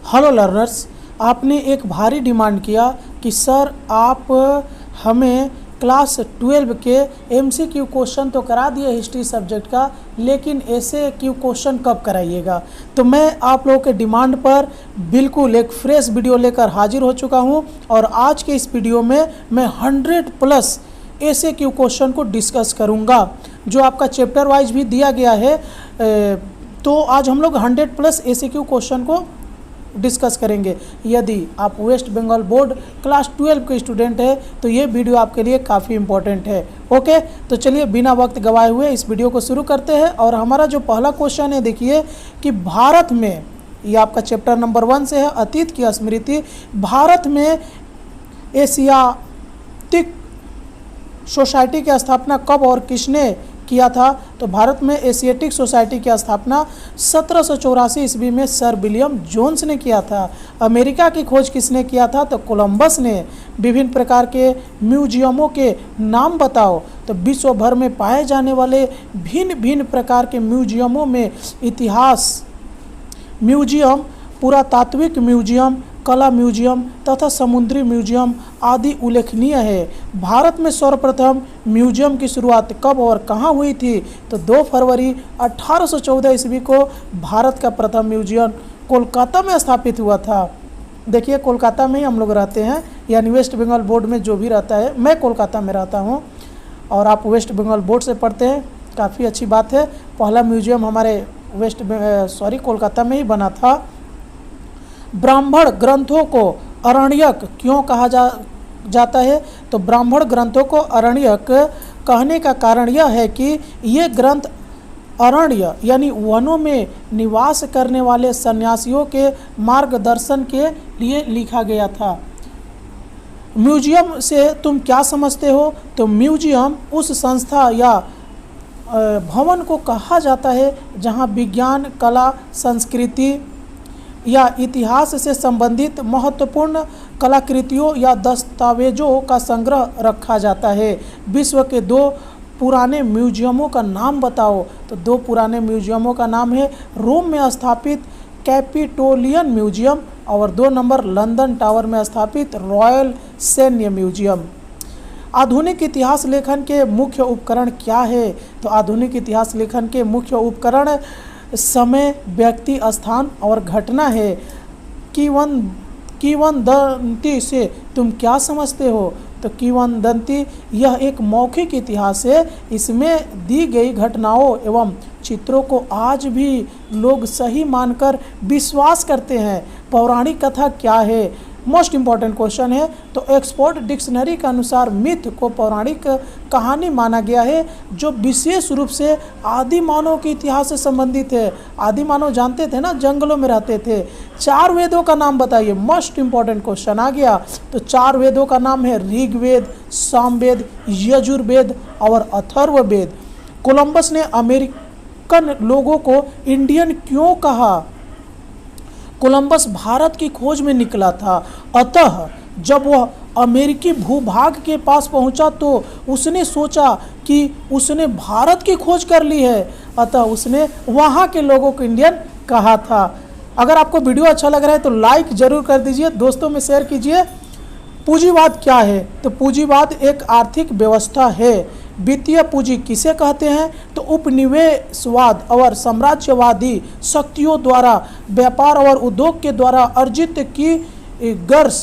Hello learners, आपने एक भारी डिमांड किया कि सर आप हमें क्लास 12 के एमसीक्यू क्वेश्चन तो करा दिए हिस्ट्री सब्जेक्ट का, लेकिन ऐसे क्यू क्वेश्चन कब कराइएगा। तो मैं आप लोगों के डिमांड पर बिल्कुल एक फ्रेश वीडियो लेकर हाजिर हो चुका हूं और आज के इस वीडियो में मैं 100+ ऐसे क्यू क्वेश्चन को डिस्कस करूंगा जो आपका चैप्टर वाइज भी दिया गया है। तो आज हम लोग 100+ ऐसे क्यू क्वेश्चन को डिस्कस करेंगे। यदि आप वेस्ट बंगाल बोर्ड क्लास 12 के स्टूडेंट है तो ये वीडियो आपके लिए काफ़ी इंपॉर्टेंट है। ओके, तो चलिए बिना वक्त गवाए हुए इस वीडियो को शुरू करते हैं। और हमारा जो पहला क्वेश्चन है, देखिए कि भारत में, ये आपका चैप्टर नंबर 1 से है, अतीत की स्मृति। भारत में एशियाटिक सोसाइटी की स्थापना कब और किसने किया था? तो भारत में एशियाटिक सोसाइटी की स्थापना 1784 ईस्वी में सर विलियम जोन्स ने किया था। अमेरिका की खोज किसने किया था? तो कोलंबस ने। विभिन्न प्रकार के म्यूजियमों के नाम बताओ। तो विश्व भर में पाए जाने वाले भिन्न भिन्न प्रकार के म्यूजियमों में इतिहास म्यूजियम, पुरातात्विक म्यूजियम, कला म्यूजियम तथा समुद्री म्यूजियम आदि उल्लेखनीय है। भारत में सर्वप्रथम म्यूजियम की शुरुआत कब और कहाँ हुई थी? तो 2 फरवरी 1814 ईस्वी को भारत का प्रथम म्यूजियम कोलकाता में स्थापित हुआ था। देखिए, कोलकाता में ही हम लोग रहते हैं, यानी वेस्ट बंगाल बोर्ड में जो भी रहता है, मैं कोलकाता में रहता हूँ और आप वेस्ट बंगाल बोर्ड से पढ़ते हैं, काफ़ी अच्छी बात है। पहला म्यूजियम हमारे कोलकाता में ही बना था। ब्राह्मण ग्रंथों को अरण्यक क्यों कहा जाता है? तो ब्राह्मण ग्रंथों को अरण्यक कहने का कारण यह है कि ये ग्रंथ अरण्य यानी वनों में निवास करने वाले सन्यासियों के मार्गदर्शन के लिए लिखा गया था। म्यूजियम से तुम क्या समझते हो? तो म्यूजियम उस संस्था या भवन को कहा जाता है जहाँ विज्ञान, कला, संस्कृति या इतिहास से संबंधित महत्वपूर्ण कलाकृतियों या दस्तावेजों का संग्रह रखा जाता है। विश्व के 2 पुराने म्यूजियमों का नाम बताओ। तो 2 पुराने म्यूजियमों का नाम है रोम में स्थापित कैपिटोलियन म्यूजियम और 2 नंबर लंदन टावर में स्थापित रॉयल सैन्य म्यूजियम। आधुनिक इतिहास लेखन के मुख्य उपकरण क्या है? तो आधुनिक इतिहास लेखन के मुख्य उपकरण समय, व्यक्ति, स्थान और घटना है। किंवदंती से तुम क्या समझते हो? तो किंवदंती यह एक मौखिक इतिहास है। इसमें दी गई घटनाओं एवं चित्रों को आज भी लोग सही मानकर विश्वास करते हैं। पौराणिक कथा क्या है? मोस्ट इम्पॉर्टेंट क्वेश्चन है। तो ऑक्सफोर्ड डिक्शनरी के अनुसार मिथ को पौराणिक कहानी माना गया है जो विशेष रूप से आदि मानव के इतिहास से संबंधित है। आदि मानव जानते थे ना, जंगलों में रहते थे। 4 वेदों का नाम बताइए। मोस्ट इम्पॉर्टेंट क्वेश्चन आ गया। तो 4 वेदों का नाम है ऋग्वेद, सामवेद, यजुर्वेद और अथर्ववेद। कोलंबस ने अमेरिकन लोगों को इंडियन क्यों कहा? कोलंबस भारत की खोज में निकला था, अतः जब वह अमेरिकी भूभाग के पास पहुंचा तो उसने सोचा कि उसने भारत की खोज कर ली है, अतः उसने वहां के लोगों को इंडियन कहा था। अगर आपको वीडियो अच्छा लग रहा है तो लाइक जरूर कर दीजिए, दोस्तों में शेयर कीजिए। पूंजीवाद क्या है? तो पूंजीवाद एक आर्थिक व्यवस्था है। वित्तीय पूंजी किसे कहते हैं? तो उपनिवेशवाद और साम्राज्यवादी शक्तियों द्वारा व्यापार और उद्योग के द्वारा अर्जित की गर्स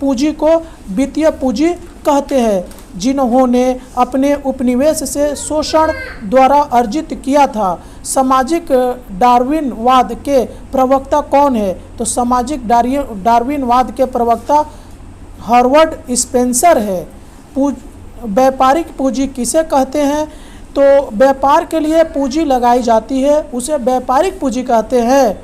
पूंजी को वित्तीय पूंजी कहते हैं, जिन्होंने अपने उपनिवेश से शोषण द्वारा अर्जित किया था। सामाजिक डार्विनवाद के प्रवक्ता कौन है? तो सामाजिक डार्विनवाद के प्रवक्ता हार्वर्ड स्पेंसर है। व्यापारिक पूंजी किसे कहते हैं? तो व्यापार के लिए पूंजी लगाई जाती है, उसे व्यापारिक पूंजी कहते हैं।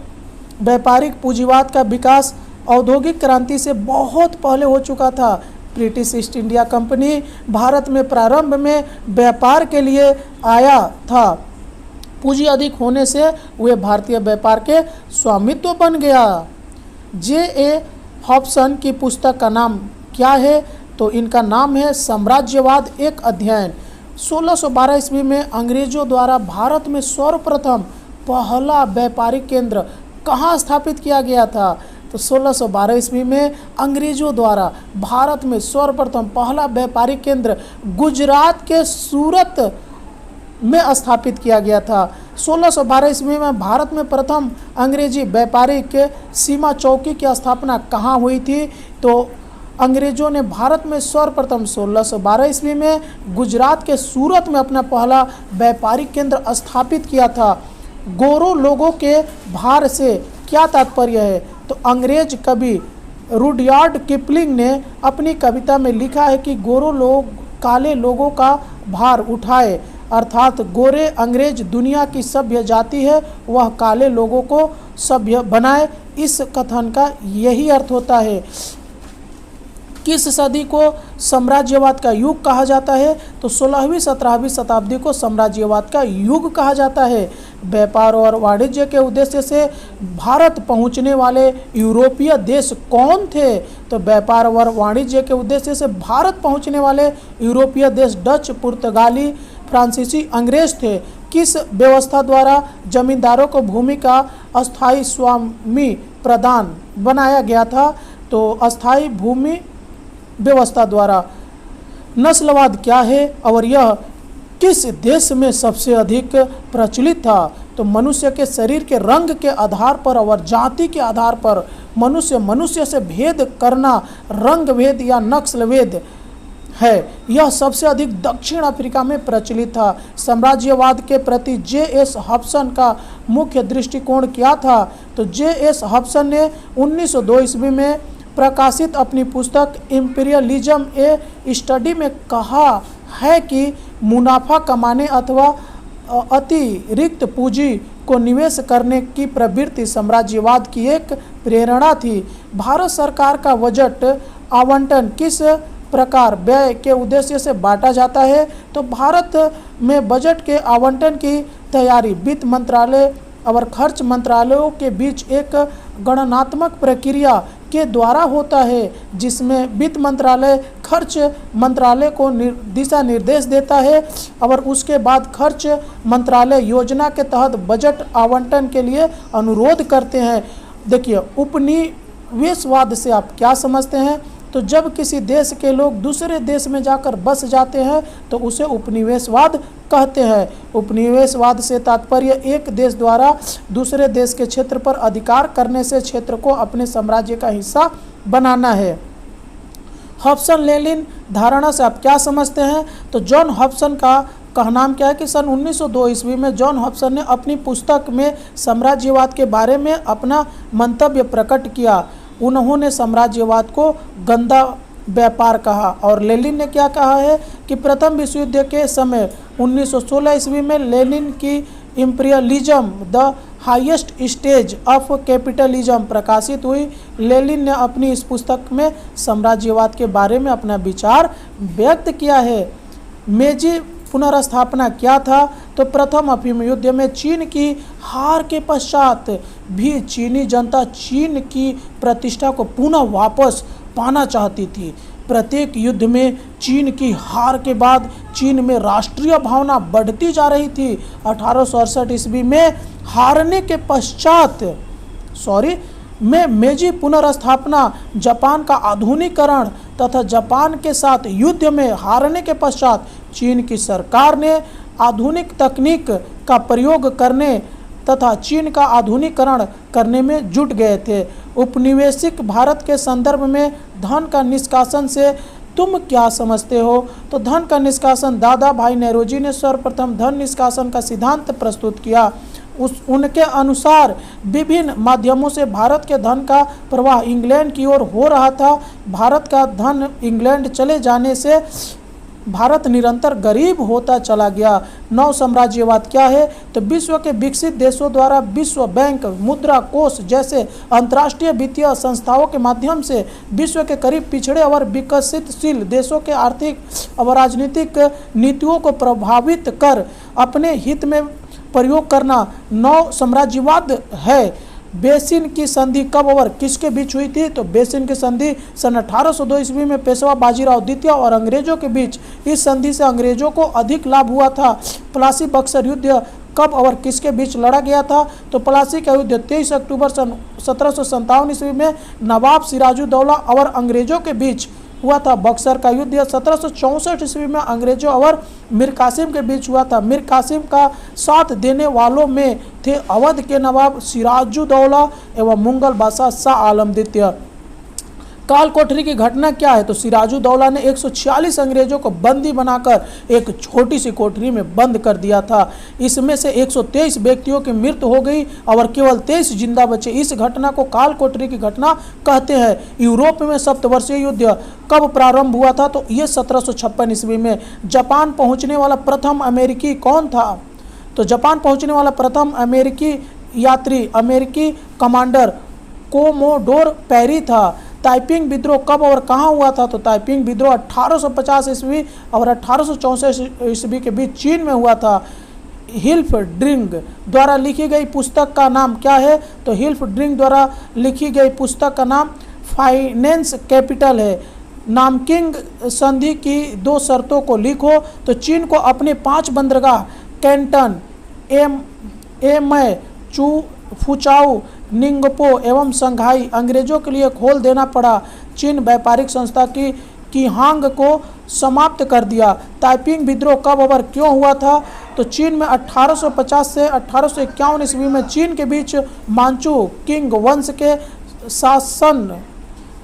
व्यापारिक पूंजीवाद का विकास औद्योगिक क्रांति से बहुत पहले हो चुका था। British east India company Bharat में प्रारंभ में व्यापार के लिए आया था। पूंजी अधिक होने से वे भारतीय व्यापार के स्वामित्व बन गया। J.A. हॉब्सन की पुस्तक का नाम क्या है? तो इनका नाम है साम्राज्यवाद एक अध्ययन। 1612 ईस्वी में अंग्रेजों द्वारा भारत में सर्वप्रथम पहला व्यापारिक केंद्र कहाँ स्थापित किया गया था? तो 1612 ईस्वी में अंग्रेजों द्वारा भारत में सर्वप्रथम पहला व्यापारिक केंद्र गुजरात के सूरत में स्थापित किया गया था। 1612 ईस्वी में भारत में प्रथम अंग्रेजी व्यापारिक सीमा चौकी की स्थापना कहाँ हुई थी? तो अंग्रेजों ने भारत में सर्वप्रथम 1612 ईस्वी में गुजरात के सूरत में अपना पहला व्यापारिक केंद्र स्थापित किया था। गोरों लोगों के भार से क्या तात्पर्य है? तो अंग्रेज कवि रुडयार्ड किपलिंग ने अपनी कविता में लिखा है कि गोरों लोग काले लोगों का भार उठाए, अर्थात गोरे अंग्रेज दुनिया की सभ्य जाति है, वह काले लोगों को सभ्य बनाए। इस कथन का यही अर्थ होता है। किस सदी को साम्राज्यवाद का युग कहा जाता है? तो 16वीं 17वीं शताब्दी को साम्राज्यवाद का युग कहा जाता है। व्यापार और वाणिज्य के उद्देश्य से भारत पहुंचने वाले यूरोपीय देश कौन थे? तो व्यापार और वाणिज्य के उद्देश्य से भारत पहुंचने वाले यूरोपीय देश डच, पुर्तगाली, फ्रांसीसी, अंग्रेज थे। किस व्यवस्था द्वारा जमींदारों को भूमि का अस्थायी स्वामी प्रदान बनाया गया था? तो अस्थायी भूमि व्यवस्था द्वारा। नस्लवाद क्या है और यह किस देश में सबसे अधिक प्रचलित था? तो मनुष्य के शरीर के रंग के आधार पर और जाति के आधार पर मनुष्य से भेद करना रंग भेद या नस्ल भेद है। यह सबसे अधिक दक्षिण अफ्रीका में प्रचलित था। साम्राज्यवाद के प्रति जे.एस. हॉब्सन का मुख्य दृष्टिकोण क्या था? तो जे.एस. हॉब्सन ने 1902 ईस्वी में प्रकाशित अपनी पुस्तक इम्पीरियलिज्म ए स्टडी में कहा है कि मुनाफा कमाने अथवा अतिरिक्त पूंजी को निवेश करने की प्रवृत्ति साम्राज्यवाद की एक प्रेरणा थी। भारत सरकार का बजट आवंटन किस प्रकार व्यय के उद्देश्य से बांटा जाता है? तो भारत में बजट के आवंटन की तैयारी वित्त मंत्रालय और खर्च मंत्रालयों के बीच एक गणनात्मक प्रक्रिया के द्वारा होता है, जिसमें वित्त मंत्रालय खर्च मंत्रालय को दिशा निर्देश देता है और उसके बाद खर्च मंत्रालय योजना के तहत बजट आवंटन के लिए अनुरोध करते हैं। देखिए, उपनिवेशवाद से आप क्या समझते हैं? तो जब किसी देश के लोग दूसरे देश में जाकर बस जाते हैं तो उसे उपनिवेशवाद कहते हैं। उपनिवेशवाद से तात्पर्य एक देश द्वारा दूसरे देश के क्षेत्र पर अधिकार करने से क्षेत्र को अपने साम्राज्य का हिस्सा बनाना है। हॉब्सन लेनिन धारणा से आप क्या समझते हैं? तो जॉन हॉब्सन का कहनाम क्या है कि सन 1902 ईस्वी में जॉन हॉब्सन ने अपनी पुस्तक में साम्राज्यवाद के बारे में अपना मंतव्य प्रकट किया। उन्होंने साम्राज्यवाद को गंदा व्यापार कहा। और लेनिन ने क्या कहा है कि प्रथम विश्व युद्ध के समय 1916 ईस्वी में लेनिन की imperialism the highest stage of capitalism प्रकाशित हुई। लेनिन ने अपनी इस पुस्तक में साम्राज्यवाद के बारे में अपना विचार व्यक्त किया है। मेजी पुनर्स्थापना क्या था? तो प्रथम अफीम युद्ध में चीन की हार के पश्चात भी चीनी जनता चीन की प्रतिष्ठा को पुनः वापस पाना चाहती थी। प्रत्येक युद्ध में चीन की हार के बाद चीन में राष्ट्रीय भावना बढ़ती जा रही थी। 1868 ईस्वी में हारने के पश्चात मेजी पुनर्स्थापना, जापान का आधुनिकीकरण तथा जापान के साथ युद्ध में हारने के पश्चात चीन की सरकार ने आधुनिक तकनीक का प्रयोग करने तथा चीन का आधुनिकीकरण करने में जुट गए थे। उपनिवेशिक भारत के संदर्भ में धन का निष्कासन से तुम क्या समझते हो? तो धन का निष्कासन दादा भाई नेहरूजी ने सर्वप्रथम धन निष्कासन का सिद्धांत प्रस्तुत किया। उनके अनुसार विभिन्न माध्यमों से भारत के धन का प्रवाह इंग्लैंड की ओर हो रहा था। भारत का धन इंग्लैंड चले जाने से भारत निरंतर गरीब होता चला गया। नव साम्राज्यवाद क्या है? तो विश्व के विकसित देशों द्वारा विश्व बैंक, मुद्रा कोष जैसे अंतर्राष्ट्रीय वित्तीय संस्थाओं के माध्यम से विश्व के करीब पिछड़े और विकसितशील देशों के आर्थिक और राजनीतिक नीतियों को प्रभावित कर अपने हित में प्रयोग करना नव साम्राज्यवाद है। बेसिन की संधि कब और किसके बीच हुई थी? तो बेसिन की संधि सन 1802 ईस्वी में पेशवा बाजीराव द्वितीय और अंग्रेजों के बीच। इस संधि से अंग्रेजों को अधिक लाभ हुआ था। प्लासी बक्सर युद्ध कब और किसके बीच लड़ा गया था? तो प्लासी का युद्ध 23 अक्टूबर सन 1757 ईस्वी में नवाब सिराजुद्दौला और अंग्रेजों के बीच हुआ था। बक्सर का युद्ध 1764 ईस्वी में अंग्रेजों और मीर कासिम के बीच हुआ था। मीर कासिम का साथ देने वालों में थे अवध के नवाब सिराजुद्दौला एवं मुगल बादशाह शाह आलम द्वितीय। काल कोठरी की घटना क्या है? तो सिराजुद्दौला ने 146 अंग्रेजों को बंदी बनाकर एक छोटी सी कोठरी में बंद कर दिया था। इसमें से 123 व्यक्तियों की मृत्यु हो गई और केवल 23 जिंदा बचे। इस घटना को काल कोठरी की घटना कहते हैं। यूरोप में सप्तवर्षीय युद्ध कब प्रारंभ हुआ था? तो ये 1756 ईस्वी में। जापान पहुंचने वाला प्रथम अमेरिकी कौन था? तो जापान पहुंचने वाला प्रथम अमेरिकी यात्री अमेरिकी कमांडर कोमोडोर पेरी था। ताइपिंग विद्रोह कब और कहाँ हुआ था? तो ताइपिंग विद्रोह 1850 ईस्वी और 1864 ईस्वी के बीच चीन में हुआ था। हिल्फड्रिंग द्वारा लिखी गई पुस्तक का नाम क्या है? तो हिल्फड्रिंग द्वारा लिखी गई पुस्तक का नाम फाइनेंस कैपिटल है। नामकिंग संधि की 2 शर्तों को लिखो। तो चीन को अपने 5 बंदरगाह कैंटन, एमए, फुचाऊ, निंगपो एवं संघाई अंग्रेजों के लिए खोल देना पड़ा। चीन व्यापारिक संस्था की हांग को समाप्त कर दिया। ताइपिंग विद्रोह कब और क्यों हुआ था? तो चीन में 1850 से 1851 ईस्वी में चीन के बीच मांचू किंग वंश के शासन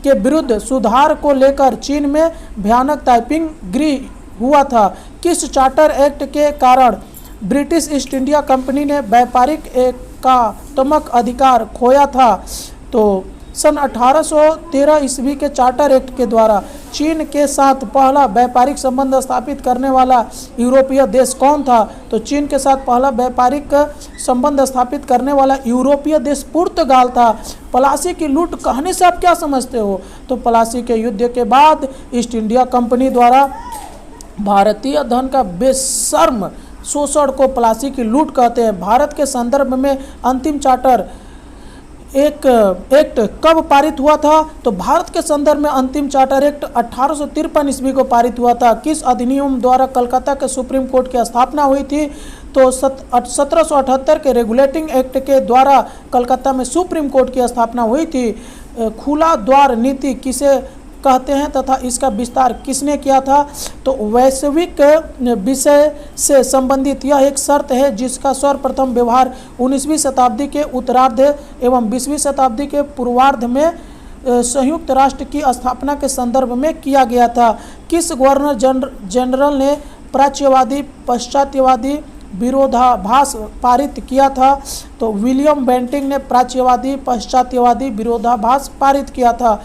के विरुद्ध सुधार को लेकर चीन में भयानक ताइपिंग गृह हुआ था। किस चार्टर एक्ट के कारण ब्रिटिश ईस्ट इंडिया कंपनी ने व्यापारिक एकात्मक अधिकार खोया था? तो सन 1813 ईस्वी के चार्टर एक्ट के द्वारा। चीन के साथ पहला व्यापारिक संबंध स्थापित करने वाला यूरोपीय देश कौन था? तो चीन के साथ पहला व्यापारिक संबंध स्थापित करने वाला यूरोपीय देश पुर्तगाल था। प्लासी की लूट कहने से आप क्या समझते हो? तो प्लासी के युद्ध के बाद ईस्ट इंडिया कंपनी द्वारा भारतीय धन का बेशर्म शोषण को प्लासी की लूट कहते हैं। भारत के संदर्भ में अंतिम चार्टर एक्ट कब पारित हुआ था? तो भारत के संदर्भ में अंतिम चार्टर एक्ट 1853 ईस्वी को पारित हुआ था। किस अधिनियम द्वारा कलकत्ता के सुप्रीम कोर्ट की स्थापना हुई थी? तो 1778 के रेगुलेटिंग एक्ट के द्वारा कलकत्ता में सुप्रीम कोर्ट की स्थापना हुई थी। खुला द्वार नीति किसे कहते हैं तथा इसका विस्तार किसने किया था? तो वैश्विक विषय से संबंधित यह एक शर्त है जिसका सर्वप्रथम व्यवहार 19वीं शताब्दी के उत्तरार्ध एवं 20वीं शताब्दी के पूर्वार्ध में संयुक्त राष्ट्र की स्थापना के संदर्भ में किया गया था। किस गवर्नर जनरल ने प्राच्यवादी पश्चात्यवादी विरोधाभास पारित किया था? तो विलियम बेंटिंग ने प्राच्यवादी पश्चात्यवादी विरोधाभास पारित किया था।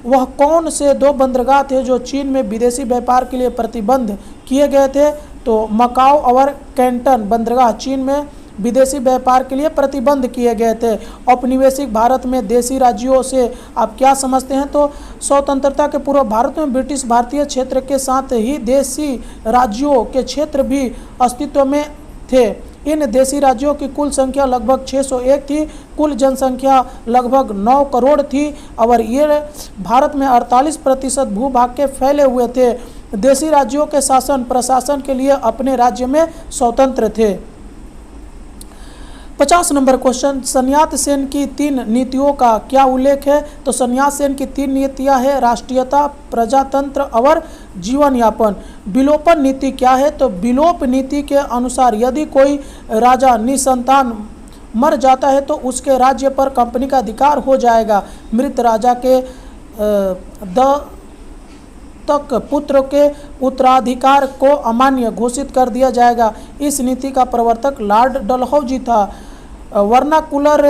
वह कौन से 2 बंदरगाह थे जो चीन में विदेशी व्यापार के लिए प्रतिबंध किए गए थे? तो मकाओ और कैंटन बंदरगाह चीन में विदेशी व्यापार के लिए प्रतिबंध किए गए थे। औपनिवेशिक भारत में देशी राज्यों से आप क्या समझते हैं? तो स्वतंत्रता के पूर्व भारत में ब्रिटिश भारतीय क्षेत्र के साथ ही देशी राज्यों के क्षेत्र भी अस्तित्व में थे। इन देशी राज्यों की कुल संख्या लगभग 601 थी। कुल जनसंख्या लगभग 9 करोड़ थी और ये भारत में 48% भूभाग के फैले हुए थे। देशी राज्यों के शासन प्रशासन के लिए अपने राज्य में स्वतंत्र थे। 50 नंबर क्वेश्चन, सन्यात सेन की 3 नीतियों का क्या उल्लेख है? तो सन्यात सेन की 3 नीतियां है राष्ट्रीयता, प्रजातंत्र और जीवन यापन। विलोपन नीति क्या है? तो विलोप नीति के अनुसार यदि कोई राजा निसंतान मर जाता है तो उसके राज्य पर कंपनी का अधिकार हो जाएगा। मृत राजा के तक पुत्र के उत्तराधिकार को अमान्य घोषित कर दिया जाएगा। इस नीति का प्रवर्तक लॉर्ड डलहौजी था। वर्नाकुलर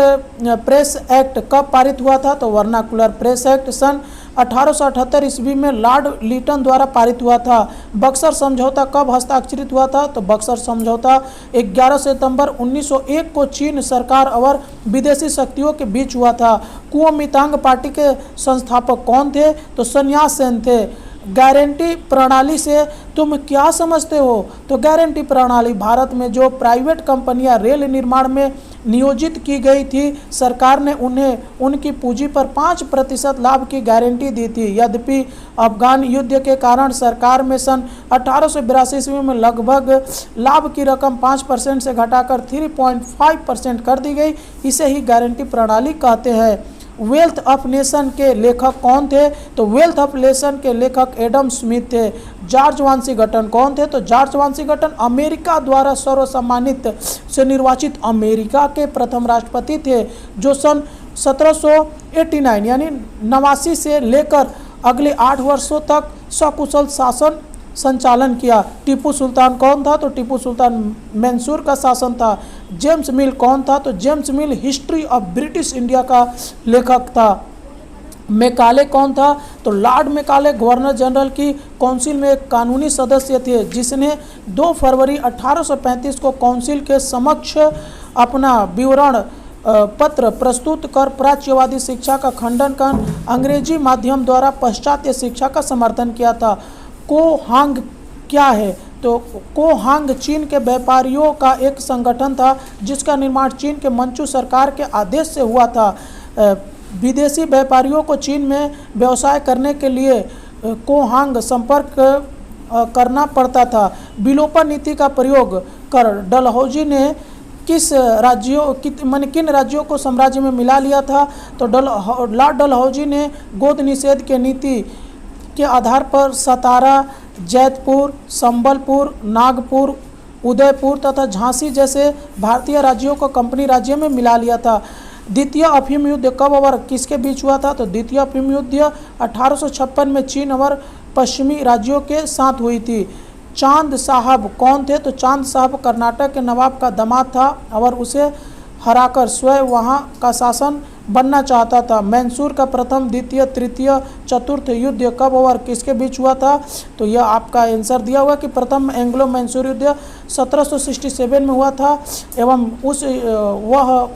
प्रेस एक्ट कब पारित हुआ था? तो वर्नाकुलर प्रेस एक्ट सन 1878 ईस्वी में लॉर्ड लीटन द्वारा पारित हुआ था। बक्सर समझौता कब हस्ताक्षरित हुआ था? तो बक्सर समझौता 11 सितंबर 1901 को चीन सरकार और विदेशी शक्तियों के बीच हुआ था। कुओमितांग पार्टी के संस्थापक कौन थे? तो सन्यात सेन थे। गारंटी प्रणाली से तुम क्या समझते हो? तो गारंटी प्रणाली भारत में जो प्राइवेट कंपनियां रेल निर्माण में नियोजित की गई थी। सरकार ने उन्हें उनकी पूंजी पर 5% लाभ की गारंटी दी थी। यद्यपि अफगान युद्ध के कारण सरकार में सन 1882 ईस्वी में लगभग लाभ की रकम 5% से घटाकर 3.5% कर दी गई। इसे ही गारंटी प्रणाली कहते हैं। वेल्थ ऑफ नेशन के लेखक कौन थे? तो वेल्थ ऑफ नेशन के लेखक एडम स्मिथ थे। जॉर्ज वाशिंगटन कौन थे? तो जॉर्ज वाशिंगटन अमेरिका द्वारा सर्वसम्मानित से निर्वाचित अमेरिका के प्रथम राष्ट्रपति थे, जो सन 1789 यानी 89 से लेकर अगले 8 वर्षों तक सकुशल शासन संचालन किया। टीपू सुल्तान कौन था? तो टीपू सुल्तान मैसूर का शासन था। जेम्स मिल कौन था? तो James mill history of British India का लेखक था। मैकाले कौन था? तो लॉर्ड मैकाले गवर्नर जनरल की काउंसिल में एक कानूनी सदस्य थे, जिसने 2 फरवरी 1835 को काउंसिल के समक्ष अपना विवरण पत्र प्रस्तुत कर प्राच्यवादी शिक्षा का खंडन कर अंग्रेजी माध्यम द्वारा पाश्चात्य शिक्षा का समर्थन किया था। कोहांग क्या है? तो कोहांग चीन के व्यापारियों का एक संगठन था, जिसका निर्माण चीन के मंचू सरकार के आदेश से हुआ था। विदेशी व्यापारियों को चीन में व्यवसाय करने के लिए कोहांग संपर्क करना पड़ता था। विलोपन नीति का प्रयोग कर डलहौजी ने किन राज्यों को साम्राज्य में मिला लिया था? तो लॉर्ड डलहौजी ने गोद निषेध के नीति के आधार पर सतारा, जैतपुर, संबलपुर, नागपुर, उदयपुर तथा झांसी जैसे भारतीय राज्यों को कंपनी राज्य में मिला लिया था। द्वितीय अफीम युद्ध कब और किसके बीच हुआ था? तो द्वितीय अफीम युद्ध 1856 में चीन और पश्चिमी राज्यों के साथ हुई थी। चांद साहब कौन थे? तो चांद साहब कर्नाटक के नवाब का दामाद था और उसे हराकर स्वयं वहां का शासन बनना चाहता था। मैसूर का प्रथम, द्वितीय, तृतीय, चतुर्थ युद्ध कब और किसके बीच हुआ था? तो यह आपका आंसर दिया हुआ कि प्रथम एंग्लो मैसूर युद्ध 1767 में हुआ था एवं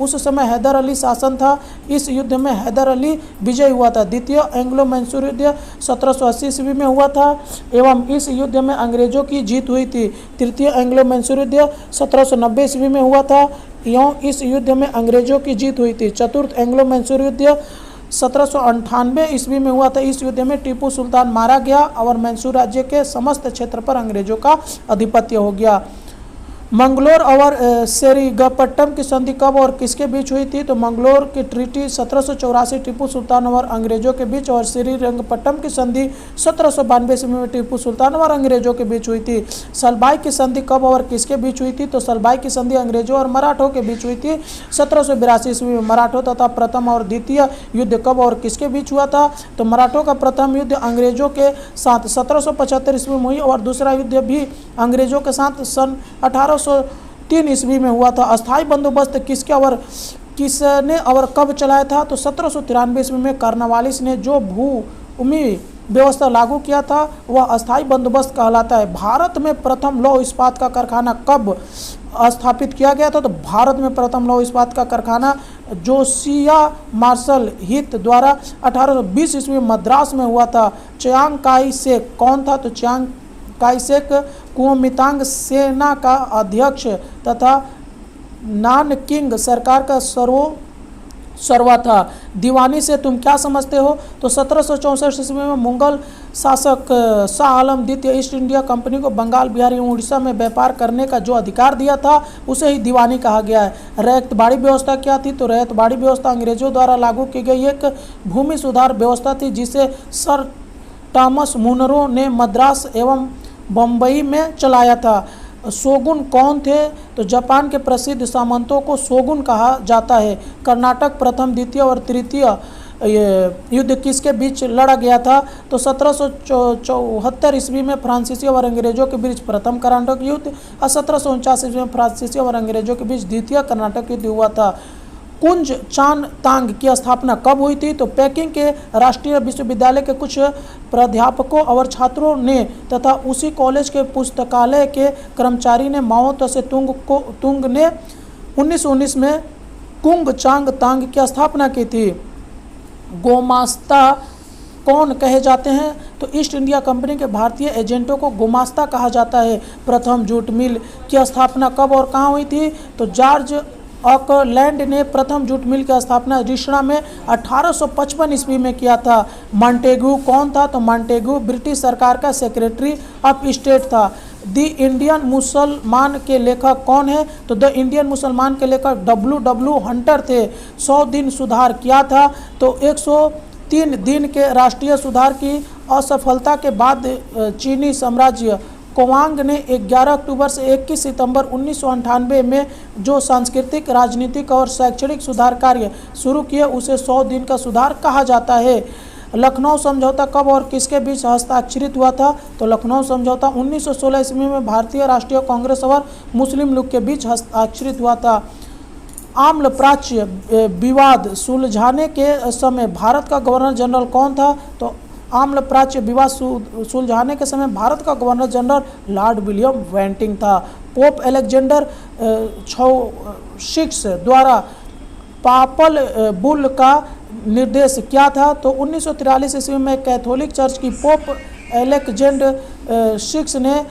उस समय हैदर अली शासन था। इस युद्ध में हैदर अली विजय हुआ था। द्वितीय एंग्लो मैसूर युद्ध 1780 ईस्वी में हुआ था एवं इस युद्ध में अंग्रेजों की जीत हुई थी। तृतीय एंग्लो मैसूर युद्ध 1790 ईस्वी में हुआ था एवं इस युद्ध में अंग्रेजों की जीत हुई थी। चतुर्थ एंग्लो मैसूर युद्ध 1798 ईस्वी में हुआ था। इस युद्ध में टीपू सुल्तान मारा गया और मैसूर राज्य के समस्त क्षेत्र पर अंग्रेजों का आधिपत्य हो गया। मंगलोर और सेरिंगपट्टम की संधि कब और किसके बीच हुई थी? तो मंगलोर की ट्रीटी 1784 टीपू सुल्तान और अंग्रेजों के बीच और श्रीरंगपट्टम की संधि 1792 ईस्वी में टीपू सुल्तान और अंग्रेजों के बीच हुई थी। सलबाई की संधि कब और किसके बीच हुई थी? तो सलबाई की संधि अंग्रेजों और मराठों के बीच हुई थी 1782 ईस्वी में। मराठों तथा प्रथम और द्वितीय युद्ध कब और किसके बीच हुआ था? तो मराठों का प्रथम युद्ध अंग्रेजों के साथ 1775 ईस्वी में हुई और दूसरा युद्ध भी अंग्रेजों के साथ सन 1803 ईस्वी में हुआ था। अस्थायी बंदोबस्त किसने और कब चलाया था? तो 1793 ईस्वी में कार्नवालिस ने जो भूमि व्यवस्था लागू किया था वह अस्थायी बंदोबस्त कहलाता है। भारत में प्रथम लौह इस्पात का कारखाना कब स्थापित किया गया था? तो भारत में प्रथम लौह इस्पात का कारखाना जोसिया मार्शल हित द्वारा 1820 ईस्वी में मद्रास में हुआ था। चियांग काई शेक कौन था? तो चियांग काई शेक कुओमितांग सेना का अध्यक्ष तथा नानकिंग सरकार का सर्वा था। दीवानी से तुम क्या समझते हो? तो 1764 ईस्वी में मुगल शासक शाह आलम द्वितीय ईस्ट इंडिया कंपनी को बंगाल, बिहार एवं उड़ीसा में व्यापार करने का जो अधिकार दिया था उसे ही दीवानी कहा गया है। रैयतबाड़ी व्यवस्था क्या थी? तो रैयतबाड़ी व्यवस्था अंग्रेजों द्वारा लागू की गई एक भूमि सुधार व्यवस्था थी, जिसे सर थॉमस मुनरो ने मद्रास एवं बम्बई में चलाया था। शोगुन कौन थे? तो जापान के प्रसिद्ध सामंतों को शोगुन कहा जाता है। कर्नाटक प्रथम, द्वितीय और तृतीय युद्ध किसके बीच लड़ा गया था? तो 1774 ईस्वी में फ्रांसीसी और अंग्रेजों के बीच प्रथम कर्नाटक युद्ध और 1749 ईस्वी में फ्रांसीसी और अंग्रेजों के बीच द्वितीय कर्नाटक युद्ध हुआ था। कुंज चान तांग की स्थापना कब हुई थी? तो पेकिंग के राष्ट्रीय विश्वविद्यालय के कुछ प्राध्यापकों और छात्रों ने तथा उसी कॉलेज के पुस्तकालय के कर्मचारी ने माओ त्से तुंग ने 1919 में कुंग चांग तांग की स्थापना की थी। गोमास्ता कौन कहे जाते हैं? तो ईस्ट इंडिया कंपनी के भारतीय एजेंटों को गोमास्ता कहा जाता है। प्रथम जूट मिल की स्थापना कब और कहाँ हुई थी? तो जॉर्ज ऑकलैंड ने प्रथम जूट मिल की स्थापना रिष्णा में 1855 ईस्वी में किया था। मॉन्टेग्यू कौन था? तो मॉन्टेग्यू ब्रिटिश सरकार का सेक्रेटरी ऑफ स्टेट था। द इंडियन मुसलमान के लेखक कौन है? तो द इंडियन मुसलमान के लेखक W हंटर थे। 100 दिन सुधार क्या था? तो 103 दिन के राष्ट्रीय सुधार की असफलता के बाद चीनी साम्राज्य कोवांग ने 11 अक्टूबर से 21 सितंबर 1998 में जो सांस्कृतिक, राजनीतिक और शैक्षणिक सुधार कार्य शुरू किए उसे 100 दिन का सुधार कहा जाता है। लखनऊ समझौता कब और किसके बीच हस्ताक्षरित हुआ था? तो लखनऊ समझौता 1916 ईस्वी में भारतीय राष्ट्रीय कांग्रेस और मुस्लिम लीग के बीच हस्ताक्षरित हुआ था। आम्ल प्राच्य विवाद सुलझाने के समय भारत का गवर्नर जनरल कौन था? तो आम्ल प्राच्य विवाद सुलझाने के समय भारत का governor general Lord William Bentinck था। पोप अलेक्जेंडर 6 द्वारा पापल बुल का निर्देश क्या था? तो 1943 ईस्वी में कैथोलिक चर्च की पोप अलेक्जेंडर 6 ने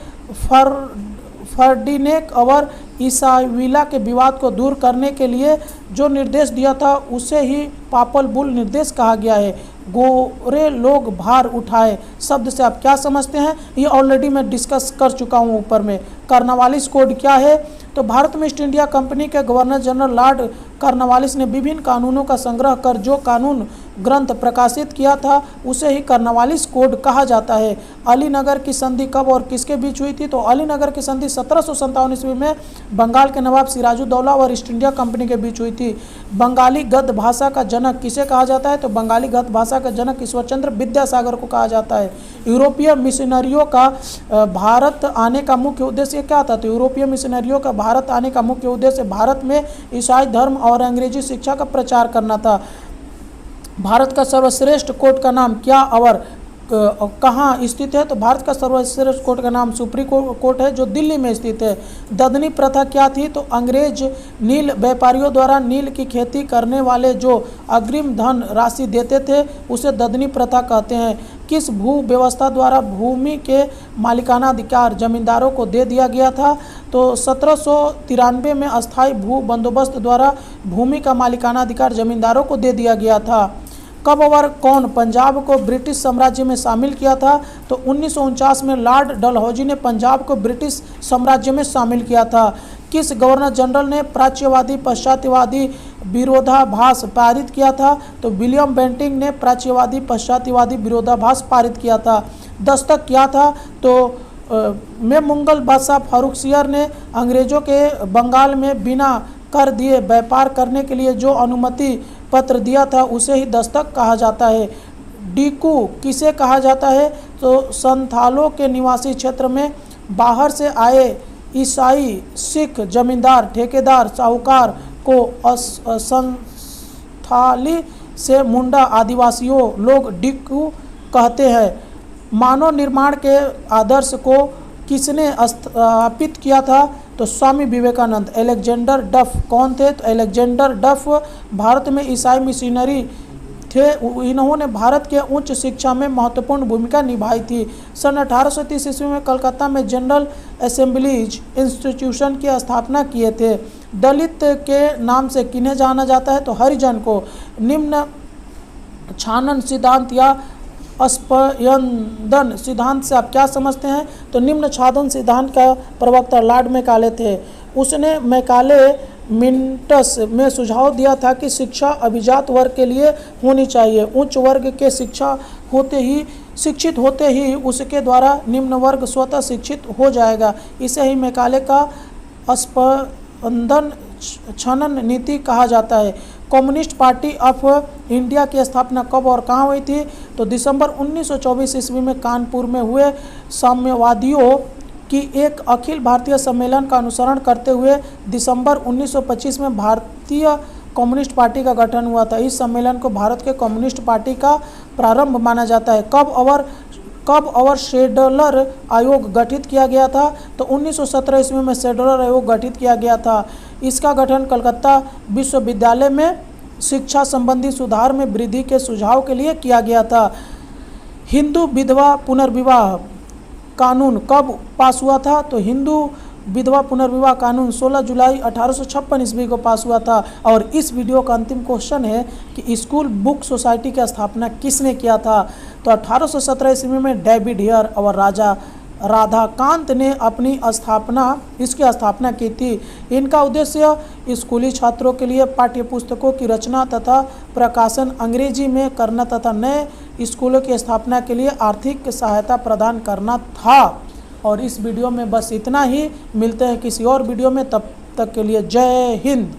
फर्डिनेक और ईसाविला के विवाद को दूर करने के लिए जो निर्देश दिया था उसे ही पापल बुल निर्देश कहा गया है। गोरे लोग भार उठाए शब्द से आप क्या समझते हैं? ये ऑलरेडी मैं डिस्कस कर चुका हूँ ऊपर में। कार्नवालिस कोड क्या है? तो भारत में ईस्ट इंडिया कंपनी के गवर्नर जनरल लॉर्ड कार्नवालिस ने विभिन्न कानूनों का संग्रह कर जो कानून ग्रंथ प्रकाशित किया था उसे ही कार्नवालिस कोड कहा जाता है। अलीनगर की संधि कब और किसके बीच हुई थी? तो अलीनगर की संधि 1757 ईस्वी में बंगाल के नवाब सिराजुद्दौला और ईस्ट इंडिया कंपनी के बीच हुई थी। बंगाली गद्य भाषा का जनक किसे कहा जाता है? तो बंगाली गद्य भाषा का जनक ईश्वरचंद्र विद्यासागर को कहा जाता है। यूरोपीय मिशनरियों का भारत आने का मुख्य उद्देश्य क्या था? तो यूरोपीय मिशनरियों का भारत आने का मुख्य उद्देश्य भारत में ईसाई धर्म और अंग्रेजी शिक्षा का प्रचार करना था। भारत का सर्वश्रेष्ठ कोर्ट का नाम क्या और कहाँ स्थित है? तो भारत का सर्वश्रेष्ठ कोर्ट का नाम सुप्रीम कोर्ट है जो दिल्ली में स्थित है। ददनी प्रथा क्या थी? तो अंग्रेज नील व्यापारियों द्वारा नील की खेती करने वाले जो अग्रिम धन राशि देते थे उसे ददनी प्रथा कहते हैं। किस भू व्यवस्था द्वारा भूमि के मालिकाना अधिकार जमींदारों को दे दिया गया था? तो 1793 में अस्थायी भू बंदोबस्त द्वारा भूमि का मालिकाना अधिकार जमींदारों को दे दिया गया था। कब और कौन पंजाब को ब्रिटिश साम्राज्य में शामिल किया था? तो 1949 में लॉर्ड डलहौजी ने पंजाब को ब्रिटिश साम्राज्य में शामिल किया था। किस गवर्नर जनरल ने प्राच्यवादी पाश्चात्यवादी विरोधाभास पारित किया था? तो विलियम बेंटिंक ने प्राच्यवादी पाश्चात्यवादी विरोधाभास पारित किया था। दस्तक क्या था? तो में मुगल बादशाह फारुखसियर ने अंग्रेजों के बंगाल में बिना कर दिए व्यापार करने के लिए जो अनुमति पत्र दिया था उसे ही दस्तक कहा जाता है। डीकू किसे कहा जाता है? तो संथालों के निवासी क्षेत्र में बाहर से आए ईसाई, सिख, जमींदार, ठेकेदार, साहूकार को संथाली से मुंडा आदिवासियों लोग डीकू कहते हैं। मानव निर्माण के आदर्श को किसने स्थापित किया था? तो स्वामी विवेकानंद। अलेक्जेंडर डफ कौन थे? तो अलेक्जेंडर डफ भारत में ईसाई मिशनरी थे। इन्होंने भारत के उच्च शिक्षा में महत्वपूर्ण भूमिका निभाई थी। सन 1830 ईस्वी में कलकत्ता में जनरल असेंबलीज इंस्टीट्यूशन की स्थापना किए थे। दलित के नाम से किन्हें जाना जाता है? तो हरिजन को। निम्न छानन सिद्धांत या अस्पयंदन सिद्धांत से आप क्या समझते हैं? तो निम्न छादन सिद्धांत का प्रवक्ता लॉर्ड मैकाले थे। उसने मैकाले मिंटस में सुझाव दिया था कि शिक्षा अभिजात वर्ग के लिए होनी चाहिए। उच्च वर्ग के शिक्षित होते ही उसके द्वारा निम्न वर्ग स्वतः शिक्षित हो जाएगा। इसे ही मैकाले का अस्पंदन छनन नीति कहा जाता है। कम्युनिस्ट पार्टी ऑफ इंडिया की स्थापना कब और कहाँ हुई थी? तो दिसंबर 1924 ईस्वी में कानपुर में हुए साम्यवादियों की एक अखिल भारतीय सम्मेलन का अनुसरण करते हुए दिसंबर 1925 में भारतीय कम्युनिस्ट पार्टी का गठन हुआ था। इस सम्मेलन को भारत के कम्युनिस्ट पार्टी का प्रारंभ माना जाता है। कब और शेड्यूलर आयोग गठित किया गया था? तो 1917 ईस्वी में शेड्यूलर आयोग गठित किया गया था। इसका गठन कलकत्ता विश्वविद्यालय में शिक्षा संबंधी सुधार में वृद्धि के सुझाव के लिए किया गया था। हिंदू विधवा पुनर्विवाह कानून कब पास हुआ था? तो हिंदू विधवा पुनर्विवाह कानून 16 जुलाई 1856 ईस्वी को पास हुआ था। और इस वीडियो का अंतिम क्वेश्चन है कि स्कूल बुक सोसाइटी की स्थापना किसने किया था। तो 1817 ईस्वी में डेविड हेयर और राजा राधाकांत ने इसकी स्थापना की थी। इनका उद्देश्य स्कूली छात्रों के लिए पाठ्य पुस्तकों की रचना तथा प्रकाशन अंग्रेजी में करना तथा नए स्कूलों की स्थापना के लिए आर्थिक सहायता प्रदान करना था। और इस वीडियो में बस इतना ही। मिलते हैं किसी और वीडियो में, तब तक के लिए जय हिंद।